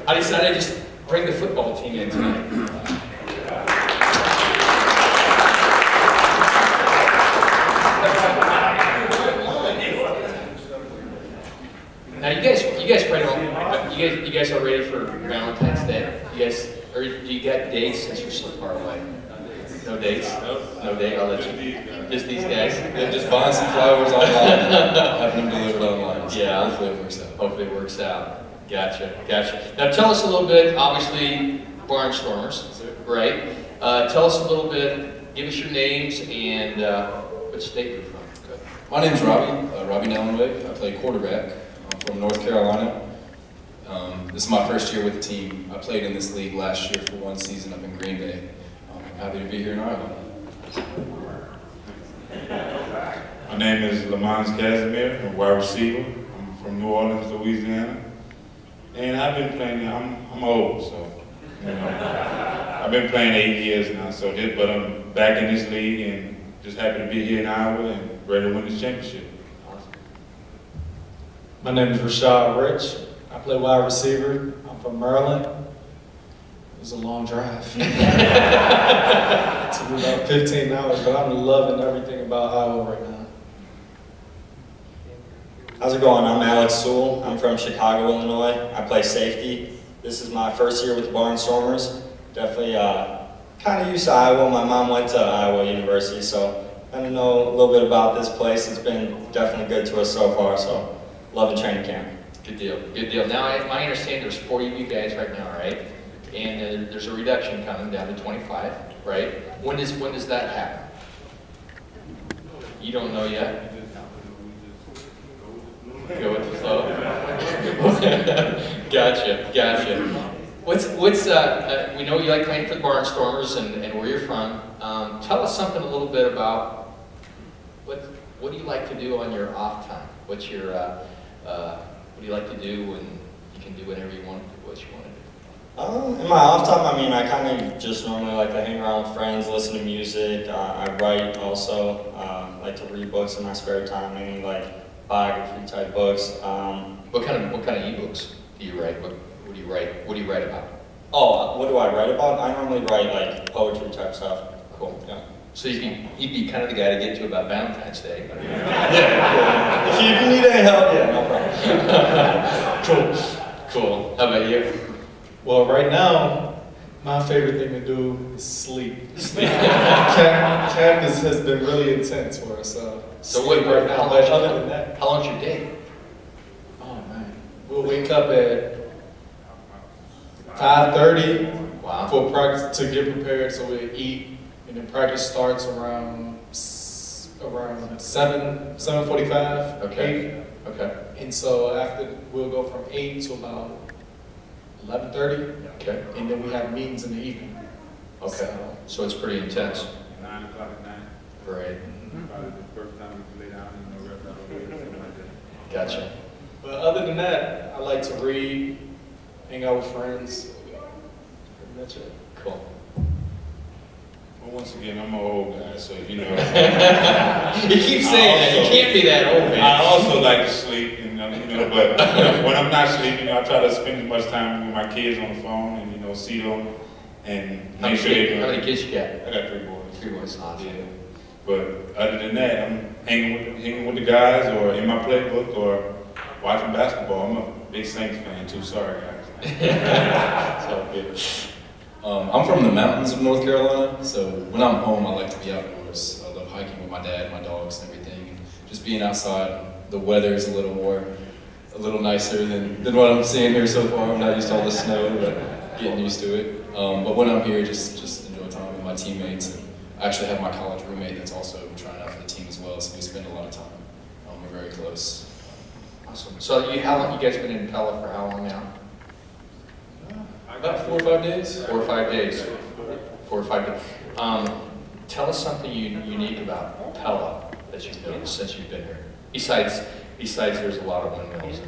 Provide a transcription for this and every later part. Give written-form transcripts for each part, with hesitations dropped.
I decided to just bring the football team in tonight. Now you guys probably don't. You guys are ready for Valentine's Day. You guys, or do you got dates since you're so far away? No dates? No date. I'll let you. Just these guys. Yeah, just buying some flowers online, having them delivered online. So yeah. Hopefully it works out. Hopefully it works out. Gotcha. Now tell us a little bit. Obviously, Barnstormers, right? Tell us a little bit. Give us your names and what state you're from. Okay. My name's Robbie Nellenweg. I play quarterback. I'm from North Carolina. This is my first year with the team. I played in this league last year for one season up in Green Bay. I'm happy to be here in Ireland. My name is Lamont Casimir. I'm a wide receiver. I'm from New Orleans, Louisiana. And I've been playing, I'm old, so, you know, I've been playing 8 years now, so but I'm back in this league and just happy to be here in Iowa and ready to win this championship. Awesome. My name is Rashad Rich. I play wide receiver. I'm from Maryland. It was a long drive. It took me about 15 hours, but I'm loving everything about Iowa right now. How's it going? I'm Alex Sewell. I'm from Chicago, Illinois. I play safety. This is my first year with the Barnstormers. Definitely kind of used to Iowa. My mom went to Iowa University, so I kind of know a little bit about this place. It's been definitely good to us so far, so loving training camp. Good deal. Now, I understand there's 40 of you guys right now, right? And there's a reduction coming down to 25, right? When does that happen? You don't know yet? Go with the flow. Gotcha. We know you like playing for the Barnstormers and where you're from. Tell us something a little bit about what do you like to do on your off time? What's your what do you like to do when you can do whatever you want to do, what you want to do? In my off time, I mean, I kind of just normally like to hang around with friends, listen to music. I write also. Like to read books in my spare time, maybe like biography type books. What kind of ebooks do you write? What do you write? What do you write about? Oh, what do I write about? I normally write like poetry type stuff. Cool. Yeah. So you'd be kind of the guy to get to about Valentine's Day. Yeah. If you need any help, yeah, no problem. Cool. How about you? Well, right now, my favorite thing to do is sleep. Camp has been really intense for us. So wait, right now. But other than that, how long's your day? oh man, we'll wake up at 5:30 Wow. for practice to get prepared, so we eat, and then practice starts around 7:45. Okay. 8. Okay. And so after we'll go from 8 to about 11:30, Okay. and then we have meetings in the evening. Okay. So it's pretty intense. 9 o'clock at night. Right. Probably the first time we lay down and no rest out of the way, something like that. Gotcha. But other than that, I like to read, hang out with friends. Pretty much it. Cool. Well, once again, I'm an old guy, so you know. You keep saying that. You can't be that old, man. I also like to sleep, but when I'm not sleeping, I try to spend as much time with my kids on the phone and see them and How make sure they many kids you got? I got 3 boys. 3 boys. Awesome. Yeah. But other than that, I'm hanging with the guys or in my playbook or watching basketball. I'm a big Saints fan too. Sorry, guys. So, yeah. I'm from the mountains of North Carolina, so when I'm home, I like to be outdoors. I love hiking with my dad, my dogs, and everything, and just being outside. The weather is a little nicer than what I'm seeing here so far. I'm not used to all the snow, but getting used to it. But when I'm here, just enjoy time with my teammates. And I actually have my college roommate that's also trying out for the team as well, so we spend a lot of time. We're very close. Awesome. So how long you guys been in Pella for how long now? About 4 or 5 days. 4 or 5 days. 4 or 5 days. Tell us something unique about Pella that you've noticed since you've been here. Besides there's a lot of windmills.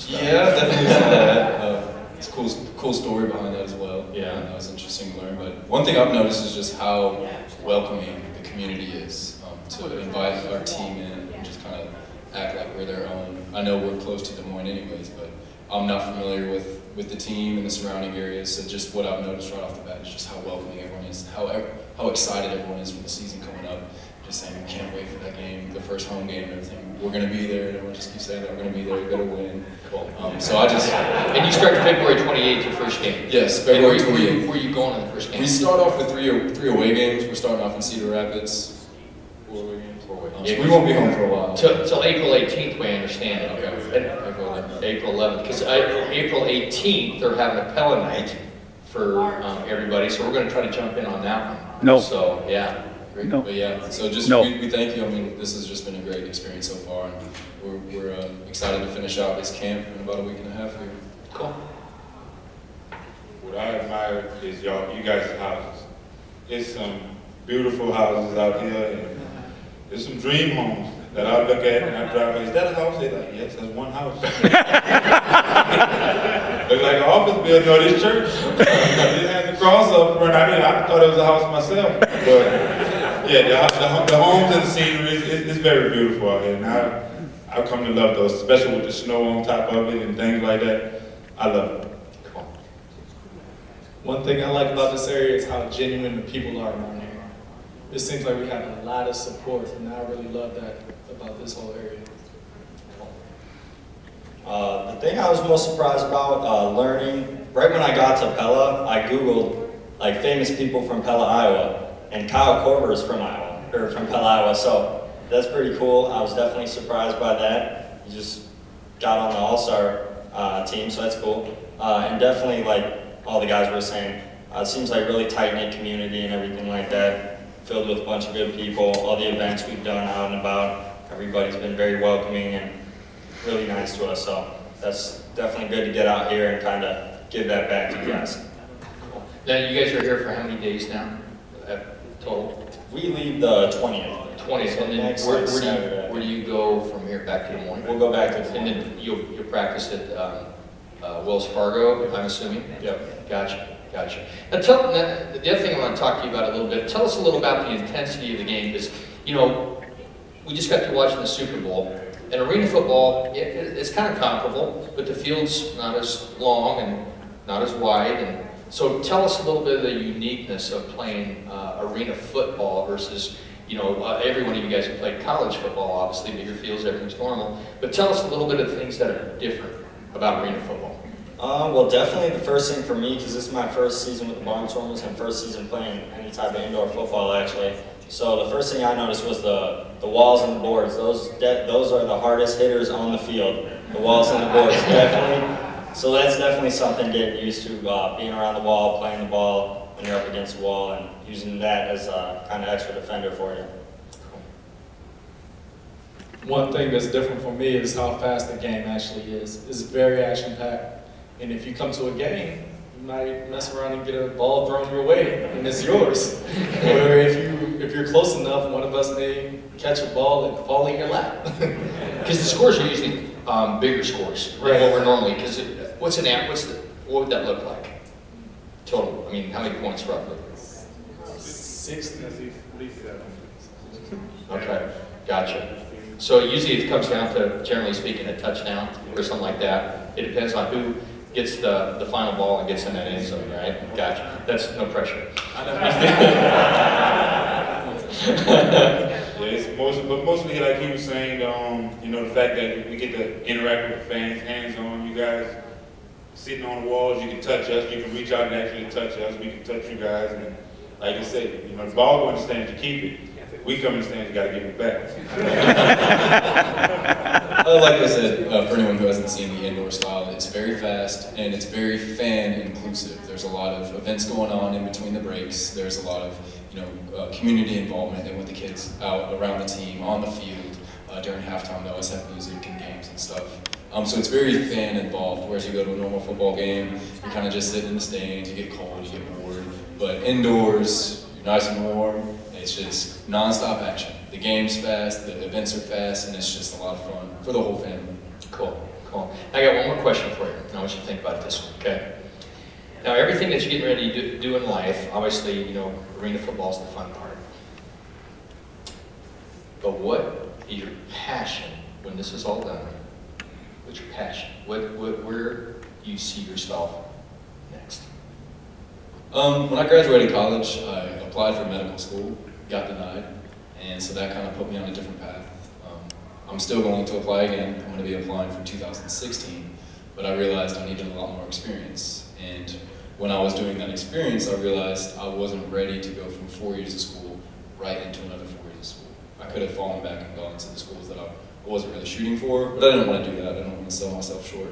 Yeah, definitely saw that. It's a cool story behind that as well. Yeah. That was interesting to learn. But one thing I've noticed is just how welcoming the community is to invite our team in and just kind of act like we're their own. I know we're close to Des Moines anyways, but I'm not familiar with the team and the surrounding areas, so just what I've noticed right off the bat is just how welcoming everyone is, how excited everyone is for the season coming up. Just saying, we can't wait for that game, the first home game and everything. We're going to be there, and everyone just keeps saying that we're going to be there, you better win. Cool. So I just... And you start February 28th, your first game? Yes, February 28th. Where are you going in the first game? We start off with three away games. We're starting off in Cedar Rapids. 4 away games. So we won't be home for a while. Till April 18th, we understand it. Okay. And April 11th. Because April 18th, they're having a Pella night for everybody, so we're going to try to jump in on that one. No. So, yeah. Great. No. But yeah, so just No. we thank you. I mean, this has just been a great experience so far, and we're excited to finish out this camp in about a week and a half here. Cool. What I admire is you guys' houses. There's some beautiful houses out here, and there's some dream homes that I look at and I drive by. Is that a house? They're like, yes, that's one house. Look like an office building or this church. It has the cross up front. I thought it was a house myself. But yeah, the homes and the scenery is very beautiful out here. And I've come to love those, especially with the snow on top of it and things like that. I love it. Cool. One thing I like about this area is how genuine the people are around here. It seems like we have a lot of support, and I really love that about this whole area. The thing I was most surprised about learning, right when I got to Pella, I Googled like famous people from Pella, Iowa, and Kyle Korver is from Pella, Iowa, so that's pretty cool. I was definitely surprised by that. He just got on the All-Star team, so that's cool. And definitely, like all the guys were saying, it seems like really tight-knit community and everything like that, filled with a bunch of good people. All the events we've done out and about, everybody's been very welcoming and really nice to us, so that's definitely good to get out here and kind of give that back to you guys. Now, you guys are here for how many days now, total? We leave the 20th. 20th, So and then next where do you go from here back to Des Moines? We'll go back to Des And Moines. then you'll practice at Wells Fargo, I'm assuming? Yep. Gotcha. Now, the other thing I want to talk to you about a little bit, tell us a little about the intensity of the game, because, you know, we just got to watching the Super Bowl, and arena football, it's kind of comparable, but the field's not as long and not as wide, and so tell us a little bit of the uniqueness of playing arena football versus, you know, every one of you guys have played college football, obviously, bigger fields, everything's normal, but tell us a little bit of the things that are different about arena football. Well, definitely the first thing for me, because this is my first season with the Barnstormers and first season playing any type of indoor football, actually. So the first thing I noticed was the walls and the boards. Those are the hardest hitters on the field. The walls and the boards, definitely. So that's definitely something getting used to, being around the wall, playing the ball when you're up against the wall, and using that as a kind of extra defender for you. One thing that's different for me is how fast the game actually is. It's very action-packed. And if you come to a game, you might mess around and get a ball thrown your way, and it's yours. Or if you're close enough, one of us may catch a ball and fall in your lap. Because the scores are usually bigger scores than what we're normally, because what would that look like? Total, I mean, how many points roughly? 60. Okay, gotcha. So usually it comes down to, generally speaking, a touchdown or something like that. It depends on who gets the final ball and gets in that end zone, right? Gotcha. That's no pressure. Yeah, it's mostly like he was saying, you know, the fact that we get to interact with the fans, hands-on. You guys sitting on the walls, you can touch us, you can reach out and actually touch us, we can touch you guys, and like I said, you know, the ball going to stand, you keep it. We come in the stands, you got to give it back. Like I said, for anyone who hasn't seen the indoor style, it's very fast and it's very fan inclusive. There's a lot of events going on in between the breaks. There's a lot of, you know, community involvement and with the kids out around the team, on the field. During halftime, they always have music and games and stuff. So it's very fan involved, whereas you go to a normal football game, you're kind of just sitting in the stands, you get cold, you get bored. But indoors, you're nice and warm. It's just non-stop action. The game's fast, the events are fast, and it's just a lot of fun for the whole family. Cool. I got one more question for you, and I want you to think about this one, okay? Now, everything that you're getting ready to do in life, obviously, you know, arena football is the fun part. But what is your passion when this is all done? What's your passion? Where do you see yourself next? When I graduated college, I applied for medical school, got denied, and so that kind of put me on a different path. I'm still going to apply again. I'm going to be applying for 2016, but I realized I needed a lot more experience. And when I was doing that experience, I realized I wasn't ready to go from 4 years of school right into another 4 years of school. I could have fallen back and gone to the schools that I wasn't really shooting for, but I didn't want to do that. I didn't want to sell myself short.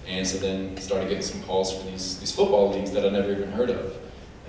And so then started getting some calls for these football leagues that I never even heard of.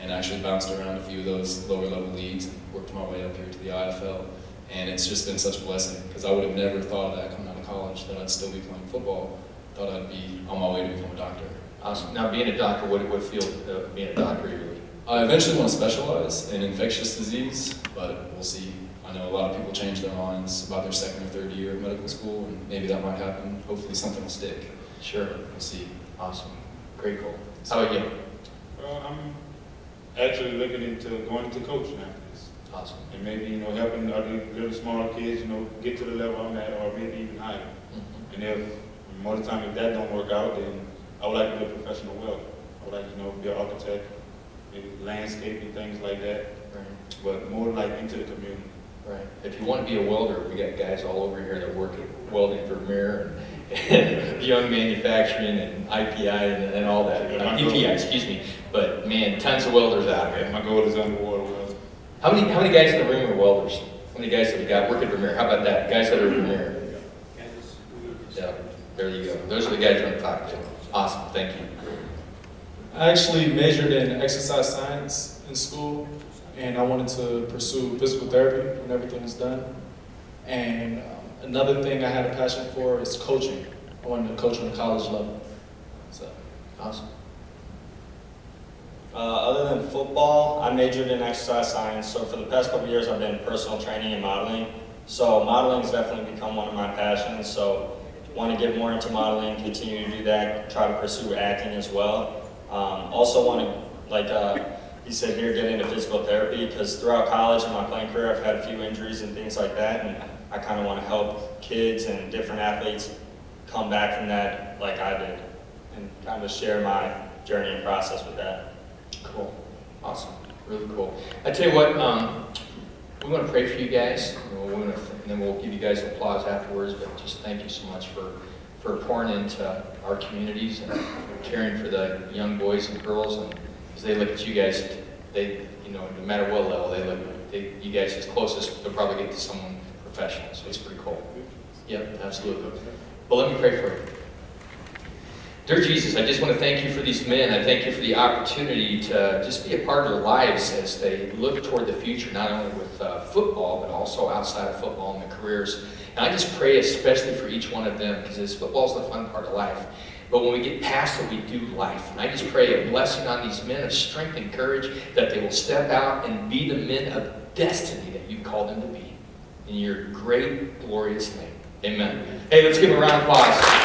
And actually bounced around a few of those lower level leagues and worked my way up here to the IFL. And it's just been such a blessing, because I would have never thought of that coming out of college, that I'd still be playing football. Thought I'd be on my way to become a doctor. Awesome. Now, being a doctor, what field of being a doctor are you really? I eventually want to specialize in infectious disease, but we'll see. I know a lot of people change their minds about their second or third year of medical school, and maybe that might happen. Hopefully something will stick. Sure. We'll see. Awesome. Great goal. How about you? Well, I'm actually looking into going into coaching after this. Awesome. And maybe, you know, helping other little smaller kids, you know, get to the level I'm at, or maybe even higher. Mm-hmm. And if, more of the time, if that don't work out, then I would like to be a professional welder. I would like to, you know, be an architect, maybe landscaping, things like that. Right. But more like into the community. Right. If you want to be a welder, we got guys all over here that work at welding for Vermeer and Young Manufacturing and IPI and all that. EPI, excuse me. But man, tons of welders out here. And my goal is underwater welder. How many guys in the room are welders? How many guys have we got work at Vermeer? How about that? Guys that are Vermeer. Yeah, there you go. Those are the guys you want to talk to. Awesome, thank you. I actually majored in exercise science in school, and I wanted to pursue physical therapy when everything was done. And another thing I had a passion for is coaching. I wanted to coach on the college level. So, Awesome. Other than football, I majored in exercise science, so for the past couple of years I've been in personal training and modeling. So modeling has definitely become one of my passions, so want to get more into modeling, continue to do that, try to pursue acting as well. Also want to, like he said here, get into physical therapy, because throughout college and my playing career I've had a few injuries and things like that, and I kind of want to help kids and different athletes come back from that like I did, and kind of share my journey and process with that. Cool. Awesome. Really cool. I tell you what, we want to pray for you guys, and then we'll give you guys applause afterwards, but just thank you so much for pouring into our communities and caring for the young boys and girls, and as they look at you guys, they, you know, no matter what level they look, you guys as closest, they'll probably get to someone professional, so it's pretty cool. Yep, absolutely. Well, let me pray for you. Dear Jesus, I just want to thank you for these men. I thank you for the opportunity to just be a part of their lives as they look toward the future, not only with football, but also outside of football and their careers. And I just pray especially for each one of them, because football is the fun part of life. But when we get past it, we do life. And I just pray a blessing on these men of strength and courage, that they will step out and be the men of destiny that you called them to be. In your great, glorious name. Amen. Hey, let's give them a round of applause.